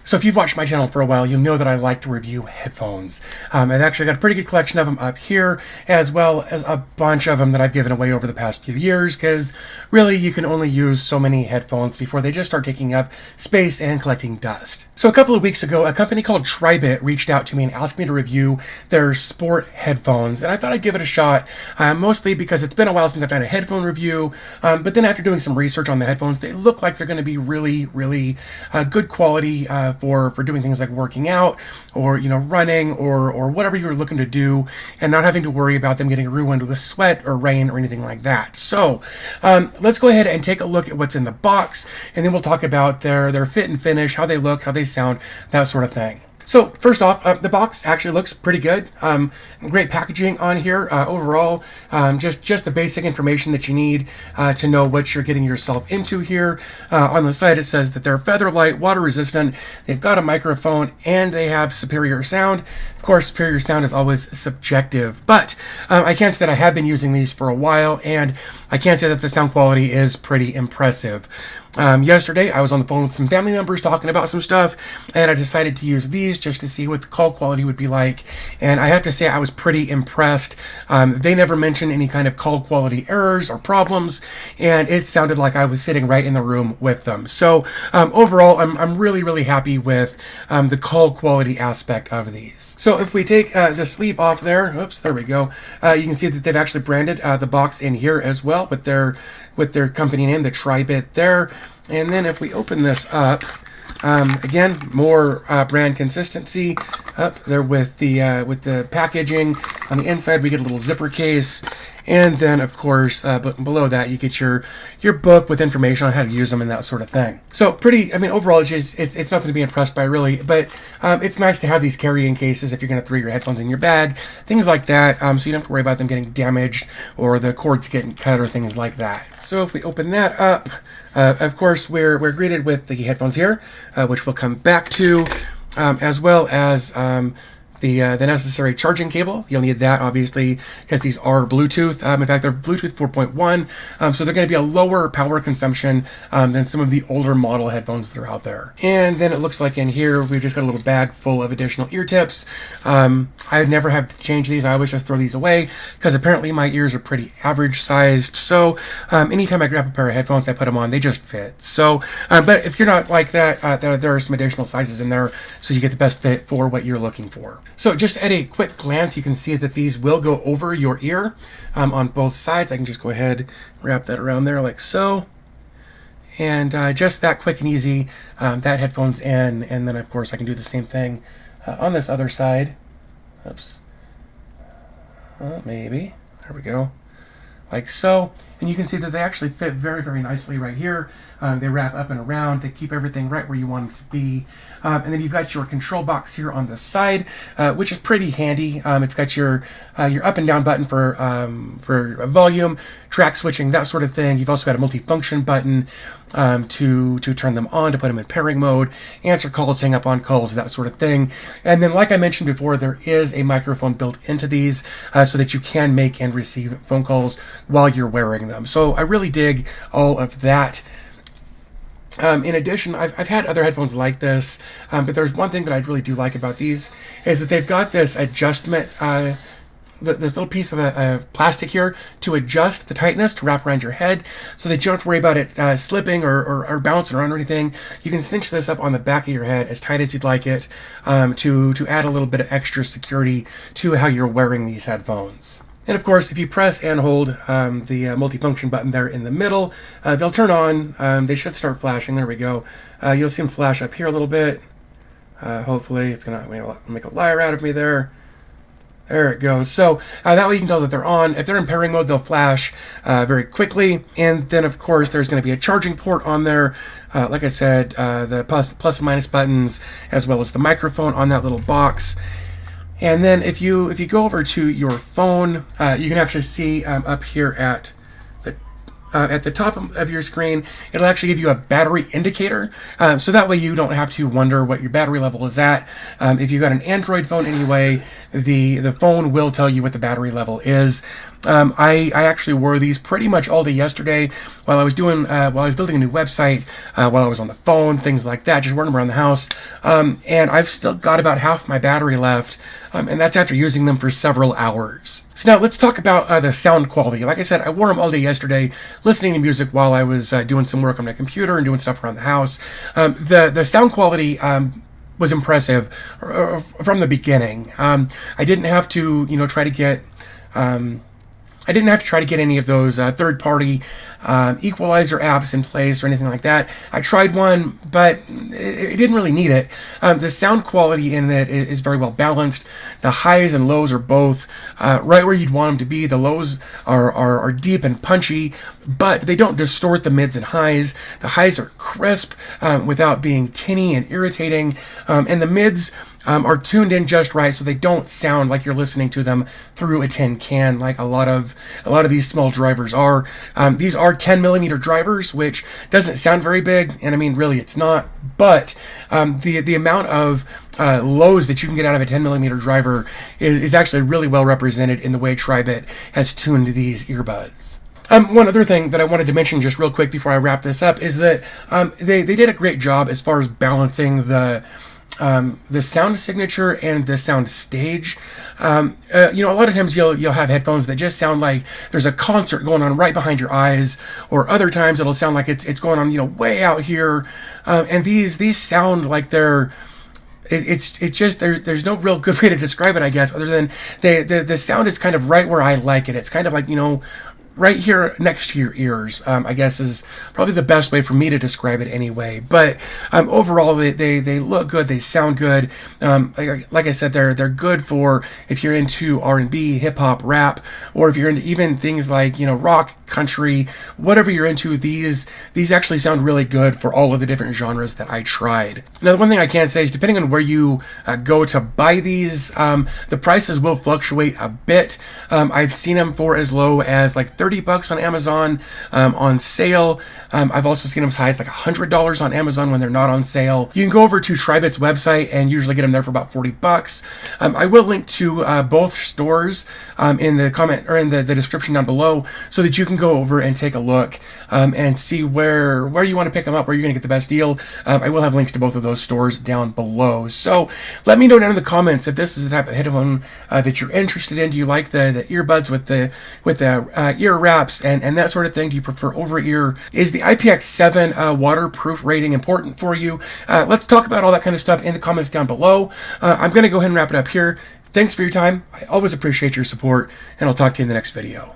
So if you've watched my channel for a while, you'll know that I like to review headphones. I've actually got a pretty good collection of them up here, as well as a bunch of them that I've given away over the past few years, because really you can only use so many headphones before they just start taking up space and collecting dust. So a couple of weeks ago, a company called Tribit reached out to me and asked me to review their sport headphones, and I thought I'd give it a shot, mostly because it's been a while since I've done a headphone review, but then after doing some research on the headphones, they look like they're going to be really, really good quality for doing things like working out or running or whatever you're looking to do, and not having to worry about them getting ruined with sweat or rain or anything like that. So let's go ahead and take a look at what's in the box, and then we'll talk about their fit and finish, how they look, how they sound, that sort of thing. So first off, the box actually looks pretty good. Great packaging on here overall. Just the basic information that you need to know what you're getting yourself into here. On the side it says that they're feather light, water resistant, they've got a microphone, and they have superior sound. Of course, superior sound is always subjective, but I can say that I have been using these for a while, and I can say that the sound quality is pretty impressive. Yesterday, I was on the phone with some family members talking about some stuff, and I decided to use these just to see what the call quality would be like, and I have to say I was pretty impressed. They never mentioned any kind of call quality errors or problems, and it sounded like I was sitting right in the room with them. So overall, I'm really, really happy with the call quality aspect of these. So if we take the sleeve off there, oops, there we go, you can see that they've actually branded the box in here as well with their company name, the Tribit there. And then if we open this up, again, more brand consistency up there with the packaging. On the inside, we get a little zipper case, and then of course, below that, you get your book with information on how to use them and that sort of thing. So pretty. I mean, overall, it's nothing to be impressed by really, but it's nice to have these carrying cases if you're going to throw your headphones in your bag, things like that, so you don't have to worry about them getting damaged or the cords getting cut or things like that. So if we open that up, of course, we're greeted with the headphones here, which we'll come back to, as well as the necessary charging cable. You'll need that, obviously, because these are Bluetooth. In fact, they're Bluetooth 4.1, so they're going to be a lower power consumption than some of the older model headphones that are out there. And then it looks like in here, we've just got a little bag full of additional ear tips. I've never had to change these. I always just throw these away, because apparently my ears are pretty average sized. So anytime I grab a pair of headphones, I put them on, they just fit. So, but if you're not like that, there are some additional sizes in there, so you get the best fit for what you're looking for. So just at a quick glance, you can see that these will go over your ear on both sides. I can just go ahead and wrap that around there like so. And just that quick and easy, that headphone's in. And then, of course, I can do the same thing on this other side. Oops. Maybe. There we go. Like so. And you can see that they actually fit very, very nicely right here. They wrap up and around. They keep everything right where you want it to be. And then you've got your control box here on the side, which is pretty handy. It's got your up and down button for volume, track switching, that sort of thing. You've also got a multifunction button to turn them on, to put them in pairing mode, answer calls, hang up on calls, that sort of thing. And then, like I mentioned before, there is a microphone built into these so that you can make and receive phone calls while you're wearing them. So I really dig all of that. In addition, I've had other headphones like this, but there's one thing that I really do like about these, is that they've got this adjustment, this little piece of plastic here to adjust the tightness to wrap around your head, so that you don't have to worry about it slipping or bouncing around or anything. You can cinch this up on the back of your head as tight as you'd like it, to add a little bit of extra security to how you're wearing these headphones. And of course, if you press and hold the multifunction button there in the middle, they'll turn on. They should start flashing. There we go. You'll see them flash up here a little bit. Hopefully, it's going to make a liar out of me there. There it goes. So that way you can tell that they're on. If they're in pairing mode, they'll flash very quickly. And then, of course, there's going to be a charging port on there. Like I said, the plus and minus buttons, as well as the microphone on that little box. And then if you go over to your phone, you can actually see up here at the top of your screen, it'll actually give you a battery indicator. So that way you don't have to wonder what your battery level is at. If you've got an Android phone anyway, the phone will tell you what the battery level is. I actually wore these pretty much all day yesterday while I was doing while I was building a new website, while I was on the phone, things like that, just wearing them around the house. And I've still got about half my battery left, and that's after using them for several hours. So now let's talk about the sound quality. Like I said, I wore them all day yesterday, listening to music while I was doing some work on my computer and doing stuff around the house. The sound quality was impressive from the beginning. I didn't have to, try to get. I didn't have to try to get any of those third-party equalizer apps in place or anything like that. I tried one, but it didn't really need it. The sound quality in it is very well balanced. The highs and lows are both right where you'd want them to be. The lows are deep and punchy, but they don't distort the mids and highs. The highs are crisp without being tinny and irritating, and the mids are tuned in just right, so they don't sound like you're listening to them through a tin can, like a lot of these small drivers are. These are 10mm drivers, which doesn't sound very big, and I mean, really, it's not. But the amount of lows that you can get out of a 10mm driver is actually really well represented in the way Tribit has tuned these earbuds. One other thing that I wanted to mention just real quick before I wrap this up is that they did a great job as far as balancing the sound signature and the sound stage. A lot of times you'll have headphones that just sound like there's a concert going on right behind your eyes, or other times it'll sound like it's going on, way out here. And these sound like they're. It's just there's no real good way to describe it, I guess, other than the sound is kind of right where I like it. It's kind of like, right here next to your ears, I guess is probably the best way for me to describe it anyway. But overall, they look good, they sound good. Like I said, they're good for if you're into R&B, hip hop, rap, or if you're into even things like rock, country, whatever you're into. These actually sound really good for all of the different genres that I tried. Now, the one thing I can say is, depending on where you go to buy these, the prices will fluctuate a bit. I've seen them for as low as like $30 on Amazon on sale. I've also seen them as high as like $100 on Amazon when they're not on sale. You can go over to Tribit's website and usually get them there for about $40. I will link to both stores in the comment or in the description down below, so that you can go over and take a look and see where you want to pick them up, where you're going to get the best deal. I will have links to both of those stores down below. So let me know down in the comments if this is the type of headphone that you're interested in. Do you like the earbuds with the ear wraps and that sort of thing? Do you prefer over ear? Is the IPX7 waterproof rating important for you? Let's talk about all that kind of stuff in the comments down below. I'm going to go ahead and wrap it up here. Thanks for your time. I always appreciate your support, and I'll talk to you in the next video.